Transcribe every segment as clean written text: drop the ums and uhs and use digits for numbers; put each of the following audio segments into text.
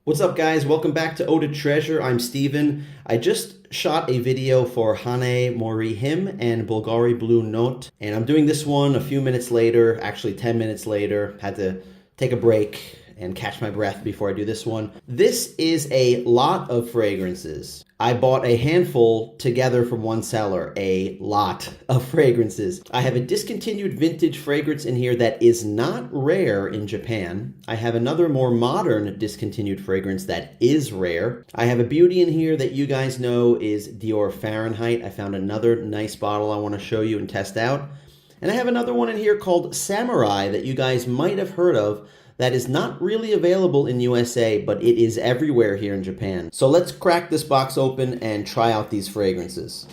What's up, guys? Welcome back to Eau de Treasure. I'm Steven. I just shot a video for Hane Mori Him and Bulgari Blue Note, and I'm doing this one a few minutes later, actually 10 minutes later. Had to take a break and catch my breath before I do this one. This is a lot of fragrances. I bought a handful together from one seller, a lot of fragrances. I have a discontinued vintage fragrance in here that is not rare in Japan. I have another more modern discontinued fragrance that is rare. I have a beauty in here that you guys know is Dior Fahrenheit. I found another nice bottle I want to show you and test out. And I have another one in here called Samurai that you guys might have heard of that is not really available in USA, but it is everywhere here in Japan. So let's crack this box open and try out these fragrances.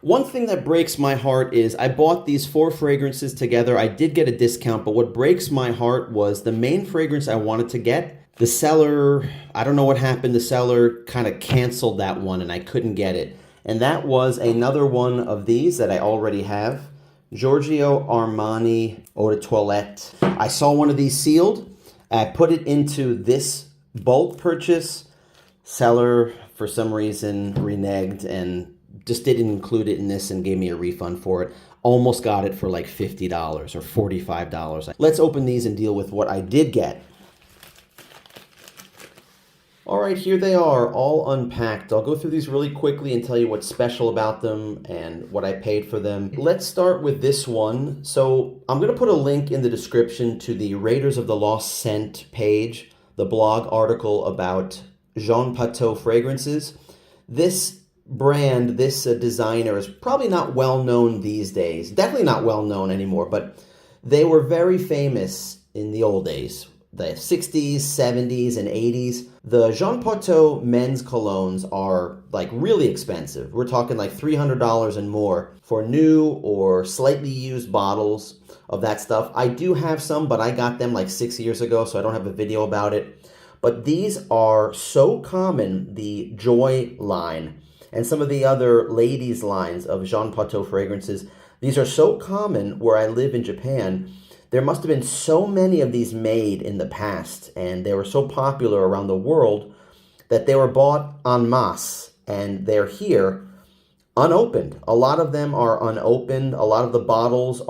One thing that breaks my heart is I bought these 4 fragrances together. I did get a discount, but what breaks my heart was the main fragrance I wanted to get. The seller, I don't know what happened, the seller kind of canceled that one and I couldn't get it. And that was another one of these that I already have. Giorgio Armani Eau de Toilette. I saw one of these sealed. I put it into this bulk purchase. Seller, for some reason, reneged and just didn't include it in this and gave me a refund for it. Almost got it for like $50 or $45. Let's open these and deal with what I did get. All right, here they are, all unpacked. I'll go through these really quickly and tell you what's special about them and what I paid for them. Let's start with this one. So I'm going to put a link in the description to the Raiders of the Lost Scent page, the blog article about Jean Patou fragrances. This brand, this designer is probably not well known these days. Definitely not well known anymore, but they were very famous in the old days. The 60s, 70s, and 80s. The Jean Patou men's colognes are like really expensive. We're talking like $300 and more for new or slightly used bottles of that stuff. I do have some, but I got them like 6 years ago, so I don't have a video about it. But these are so common, the Joy line and some of the other ladies' lines of Jean Patou fragrances. These are so common where I live in Japan. There must have been so many of these made in the past, and they were so popular around the world that they were bought en masse, and they're here unopened. A lot of them are unopened. A lot of the bottles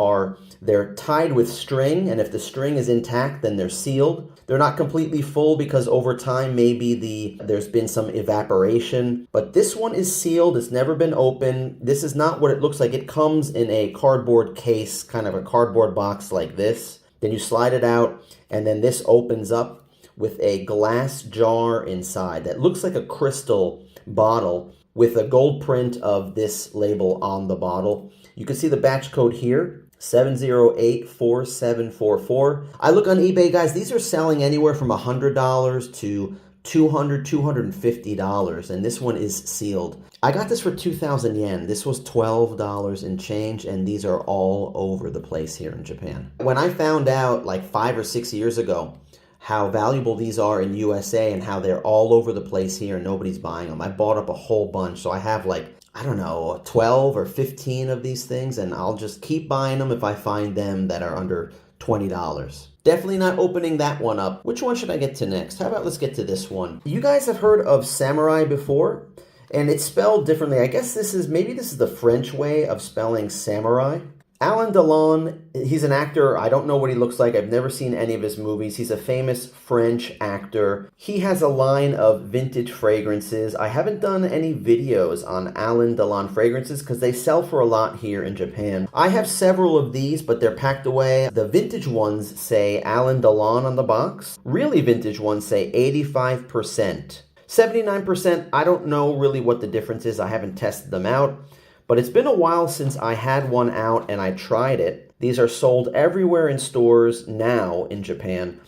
they're tied with string, and if the string is intact, then they're sealed. They're not completely full because over time maybe there's been some evaporation, but this one is sealed. It's never been opened. This is not what it looks like. It comes in a cardboard case, kind of a cardboard box like this. Then you slide it out, and then this opens up with a glass jar inside that looks like a crystal bottle with a gold print of this label on the bottle. You can see the batch code here, 7084744. I look on eBay, guys, these are selling anywhere from $100 to $200, $250, and this one is sealed. I got this for 2,000 yen. This was $12 and change, and these are all over the place here in Japan. When I found out like 5 or 6 years ago how valuable these are in USA and how they're all over the place here and nobody's buying them, I bought up a whole bunch. So I have like, I don't know, 12 or 15 of these things, and I'll just keep buying them if I find them that are under $20. Definitely not opening that one up. Which one should I get to next? How about let's get to this one. You guys have heard of Samurai before, and it's spelled differently. I guess maybe this is the French way of spelling samurai. Alain Delon, he's an actor. I don't know what he looks like. I've never seen any of his movies. He's a famous French actor. He has a line of vintage fragrances. I haven't done any videos on Alain Delon fragrances because they sell for a lot here in Japan. I have several of these, but they're packed away. The vintage ones say Alain Delon on the box. Really vintage ones say 85%. 79%, I don't know really what the difference is. I haven't tested them out. But it's been a while since I had one out and I tried it. These are sold everywhere in stores now in Japan.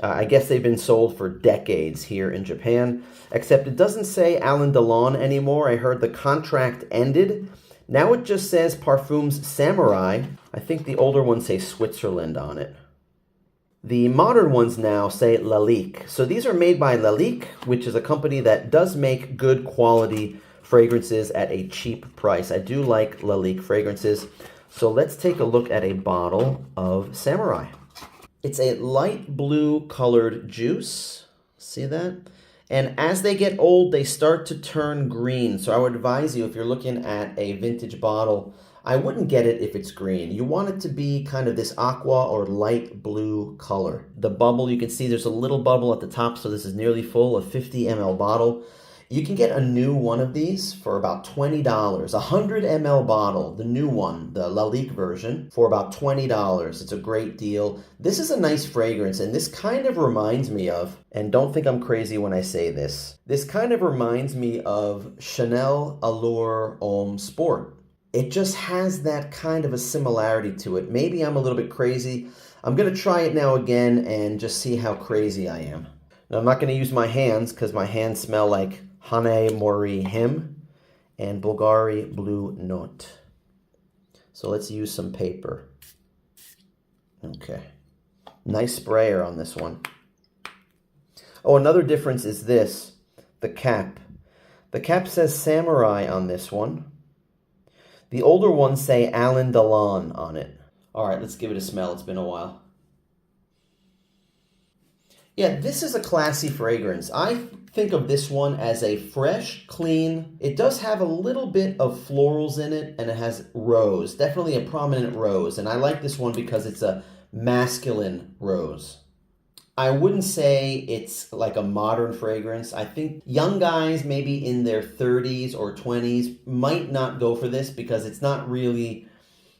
I guess they've been sold for decades here in Japan, except it doesn't say Alain Delon anymore. I heard the contract ended. Now it just says Parfums Samurai. I think the older ones say Switzerland on it. The modern ones now say Lalique. So these are made by Lalique, which is a company that does make good quality fragrances at a cheap price. I do like Lalique fragrances. So let's take a look at a bottle of Samurai. It's a light blue colored juice. See that? And as they get old, they start to turn green. So I would advise you, if you're looking at a vintage bottle, I wouldn't get it if it's green. You want it to be kind of this aqua or light blue color. The bubble, you can see there's a little bubble at the top, so this is nearly full, a 50 ml bottle. You can get a new one of these for about $20. A 100 ml bottle, the new one, the Lalique version, for about $20. It's a great deal. This is a nice fragrance, and this kind of reminds me of, and don't think I'm crazy when I say this, this kind of reminds me of Chanel Allure Homme Sport. It just has that kind of a similarity to it. Maybe I'm a little bit crazy. I'm going to try it now again and just see how crazy I am. Now, I'm not going to use my hands because my hands smell like Hane Mori Him and Bulgari Blue Note. So let's use some paper. Okay. Nice sprayer on this one. Oh, another difference is this, the cap. The cap says Samurai on this one. The older ones say Alain Delon on it. All right, let's give it a smell. It's been a while. Yeah, this is a classy fragrance. I think of this one as a fresh, clean. It does have a little bit of florals in it, and it has rose, definitely a prominent rose. And I like this one because it's a masculine rose. I wouldn't say it's like a modern fragrance. I think young guys, maybe in their 30s or 20s, might not go for this because it's not really...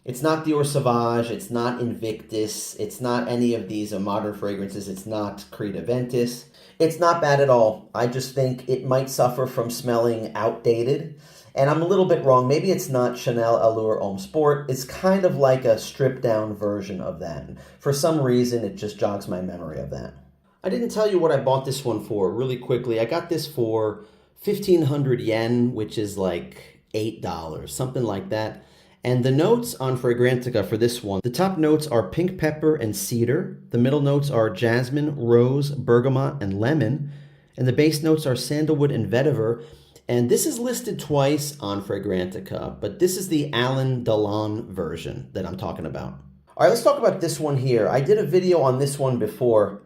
It's not Dior Sauvage, it's not Invictus, it's not any of these modern fragrances, it's not Creed Aventus. It's not bad at all. I just think it might suffer from smelling outdated. And I'm a little bit wrong. Maybe it's not Chanel Allure Homme Sport. It's kind of like a stripped down version of that. For some reason, it just jogs my memory of that. I didn't tell you what I bought this one for really quickly. I got this for 1,500 yen, which is like $8, something like that. And the notes on Fragrantica for this one, the top notes are pink pepper and cedar. The middle notes are jasmine, rose, bergamot, and lemon. And the base notes are sandalwood and vetiver. And this is listed twice on Fragrantica, but this is the Alain Delon version that I'm talking about. All right, let's talk about this one here. I did a video on this one before.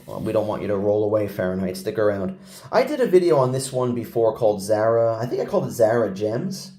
Well, we don't want you to roll away, Fahrenheit. Stick around. I did a video on this one before called Zara. I think I called it Zara Gems.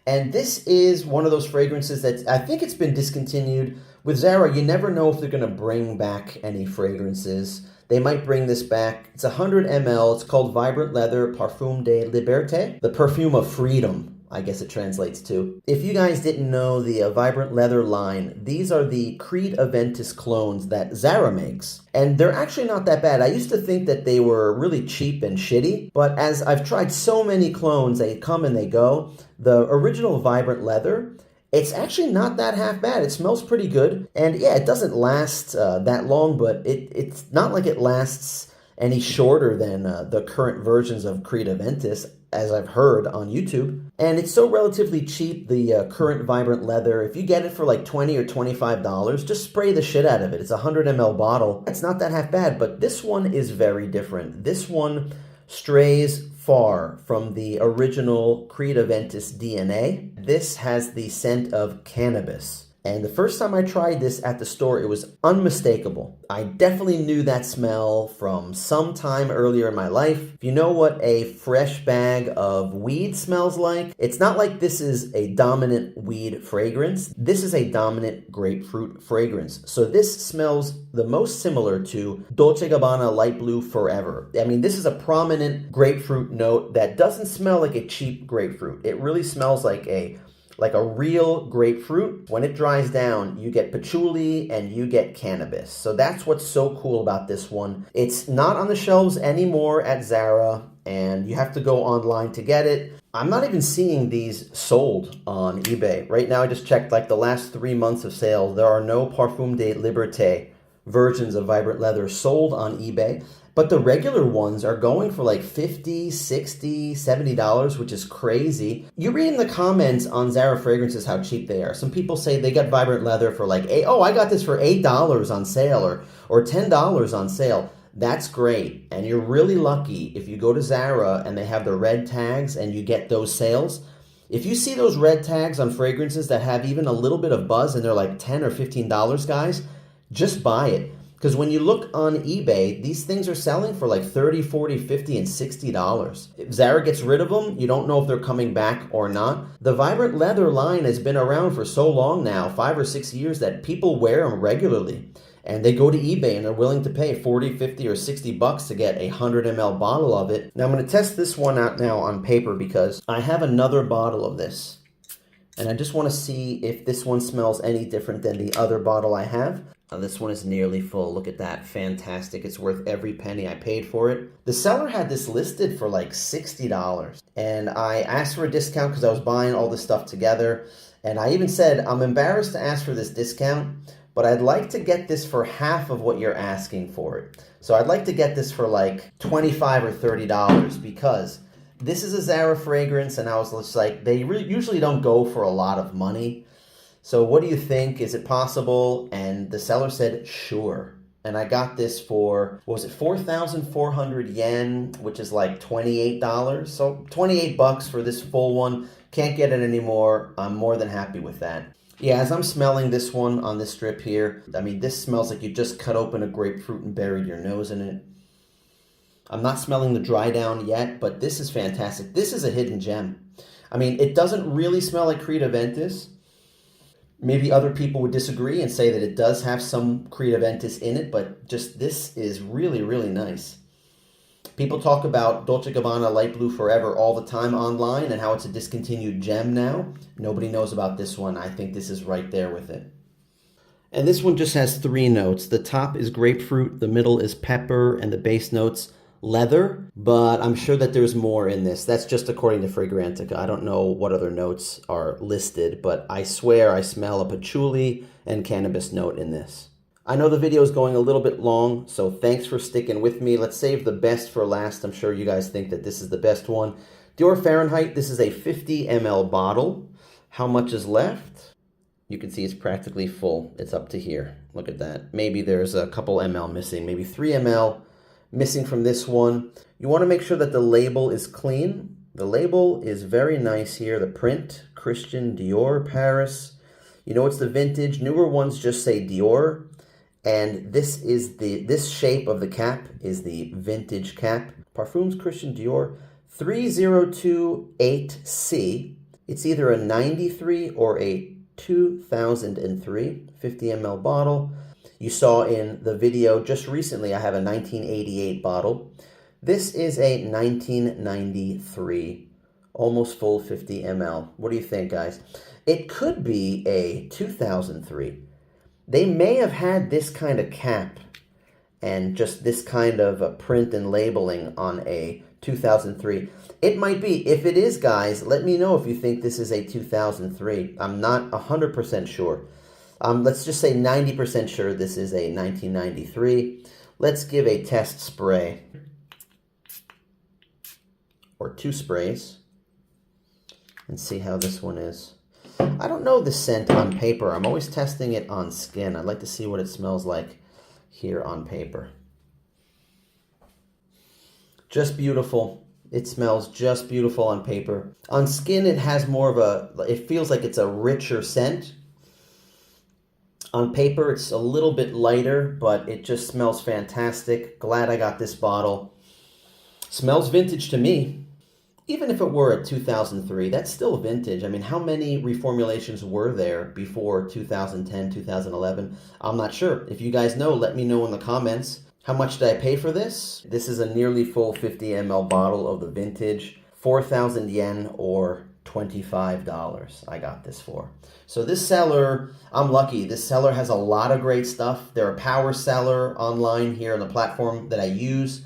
And this is one of those fragrances that I think it's been discontinued. With Zara, you never know if they're going to bring back any fragrances. They might bring this back. It's 100 ml. It's called Vibrant Leather Parfum de Liberté. The perfume of freedom, I guess it translates to. If you guys didn't know the Vibrant Leather line, these are the Creed Aventus clones that Zara makes. And they're actually not that bad. I used to think that they were really cheap and shitty, but as I've tried so many clones, they come and they go. The original Vibrant Leather, it's actually not that half bad. It smells pretty good. And yeah, it doesn't last that long, but it's not like it lasts any shorter than the current versions of Creed Aventus, as I've heard on YouTube. And it's so relatively cheap, the current Vibrant Leather. If you get it for like $20 or $25, just spray the shit out of it. It's a 100 ml bottle. It's not that half bad, but this one is very different. This one strays far from the original Creed Aventus DNA. This has the scent of cannabis. And the first time I tried this at the store, it was unmistakable. I definitely knew that smell from some time earlier in my life. If you know what a fresh bag of weed smells like, it's not like this is a dominant weed fragrance. This is a dominant grapefruit fragrance. So this smells the most similar to Dolce & Gabbana Light Blue Forever. I mean, this is a prominent grapefruit note that doesn't smell like a cheap grapefruit. It really smells like a real grapefruit. When it dries down, you get patchouli and you get cannabis. So that's what's so cool about this one. It's not on the shelves anymore at Zara, and you have to go online to get it. I'm not even seeing these sold on eBay. Right now, I just checked like the last 3 months of sales. There are no Parfum de Liberté versions of Vibrant Leather sold on eBay. But the regular ones are going for like $50, $60, $70, which is crazy. You read in the comments on Zara fragrances how cheap they are. Some people say they got Vibrant Leather for like, I got this for $8 on sale or $10 on sale. That's great. And you're really lucky if you go to Zara and they have the red tags and you get those sales. If you see those red tags on fragrances that have even a little bit of buzz and they're like $10 or $15, guys, just buy it. Because when you look on eBay, these things are selling for like $30, $40, $50, and $60. If Zara gets rid of them, you don't know if they're coming back or not. The Vibrant Leather line has been around for so long now, 5 or 6 years, that people wear them regularly. And they go to eBay and they're willing to pay 40, 50, or 60 bucks to get a 100 ml bottle of it. Now I'm going to test this one out now on paper because I have another bottle of this. And I just want to see if this one smells any different than the other bottle I have. This one is nearly full. Look at that. Fantastic. It's worth every penny I paid for it. The seller had this listed for like $60. And I asked for a discount because I was buying all this stuff together. And I even said, I'm embarrassed to ask for this discount, but I'd like to get this for half of what you're asking for it. So I'd like to get this for like $25 or $30 because this is a Zara fragrance, and I was just like, they usually don't go for a lot of money. So what do you think? Is it possible? And the seller said, sure. And I got this for, what was it, 4,400 yen, which is like $28. So 28 bucks for this full one. Can't get it anymore. I'm more than happy with that. Yeah, as I'm smelling this one on this strip here, I mean, this smells like you just cut open a grapefruit and buried your nose in it. I'm not smelling the dry down yet, but this is fantastic. This is a hidden gem. I mean, it doesn't really smell like Creed Aventus. Maybe other people would disagree and say that it does have some Creed Aventus in it, but just this is really, really nice. People talk about Dolce & Gabbana Light Blue Forever all the time online and how it's a discontinued gem now. Nobody knows about this one. I think this is right there with it. And this one just has 3 notes. The top is grapefruit, the middle is pepper, and the base notes leather, but I'm sure that there's more in this. That's just according to Fragrantica. I don't know what other notes are listed, but I swear I smell a patchouli and cannabis note in this. I know the video is going a little bit long, so thanks for sticking with me. Let's save the best for last. I'm sure you guys think that this is the best one. Dior Fahrenheit, this is a 50 ml bottle. How much is left? You can see it's practically full. It's up to here. Look at that. Maybe there's a couple ml missing, maybe 3 ml missing from this one. You want to make sure that the label is clean. The label is very nice here. The print, Christian Dior, Paris. You know it's the vintage. Newer ones just say Dior. And this is this shape of the cap is the vintage cap. Parfums Christian Dior 3028C. It's either a 93 or a 2003 50 ml bottle. You saw in the video just recently, I have a 1988 bottle. This is a 1993, almost full 50 ml. What do you think, guys? It could be a 2003. They may have had this kind of cap and just this kind of a print and labeling on a 2003. It might be. If it is, guys, let me know if you think this is a 2003. I'm not 100% sure. Let's just say 90% sure this is a 1993. Let's give a test spray. Or 2 sprays. And see how this one is. I don't know the scent on paper. I'm always testing it on skin. I'd like to see what it smells like here on paper. Just beautiful. It smells just beautiful on paper. On skin, it has more of a, it feels like it's a richer scent. On paper, it's a little bit lighter, but it just smells fantastic. Glad I got this bottle. Smells vintage to me. Even if it were a 2003, that's still vintage. I mean, how many reformulations were there before 2010, 2011? I'm not sure. If you guys know, let me know in the comments. How much did I pay for this? This is a nearly full 50 ml bottle of the vintage. 4,000 yen or $25 I got this for. So this seller, I'm lucky. This seller has a lot of great stuff. They're a power seller online here on the platform that I use.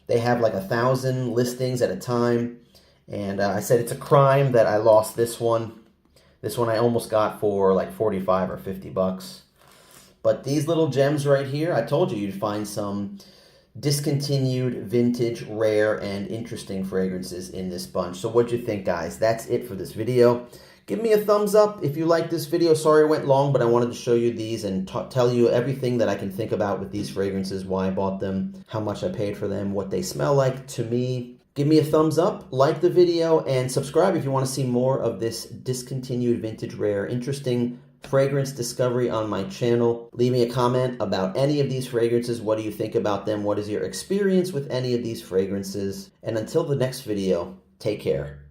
They have like 1,000 listings at a time. And I said it's a crime that I lost this one. This one I almost got for like 45 or 50 bucks. But these little gems right here, I told you you'd find some discontinued, vintage, rare, and interesting fragrances in this bunch. So what'd you think, guys? That's it for this video. Give me a thumbs up if you like this video. Sorry it went long, but I wanted to show you these and tell you everything that I can think about with these fragrances, why I bought them, how much I paid for them, what they smell like to me. Give me a thumbs up, like the video, and subscribe if you want to see more of this discontinued, vintage, rare, interesting fragrance discovery on my channel. Leave me a comment about any of these fragrances. What do you think about them? What is your experience with any of these fragrances? And until the next video, take care.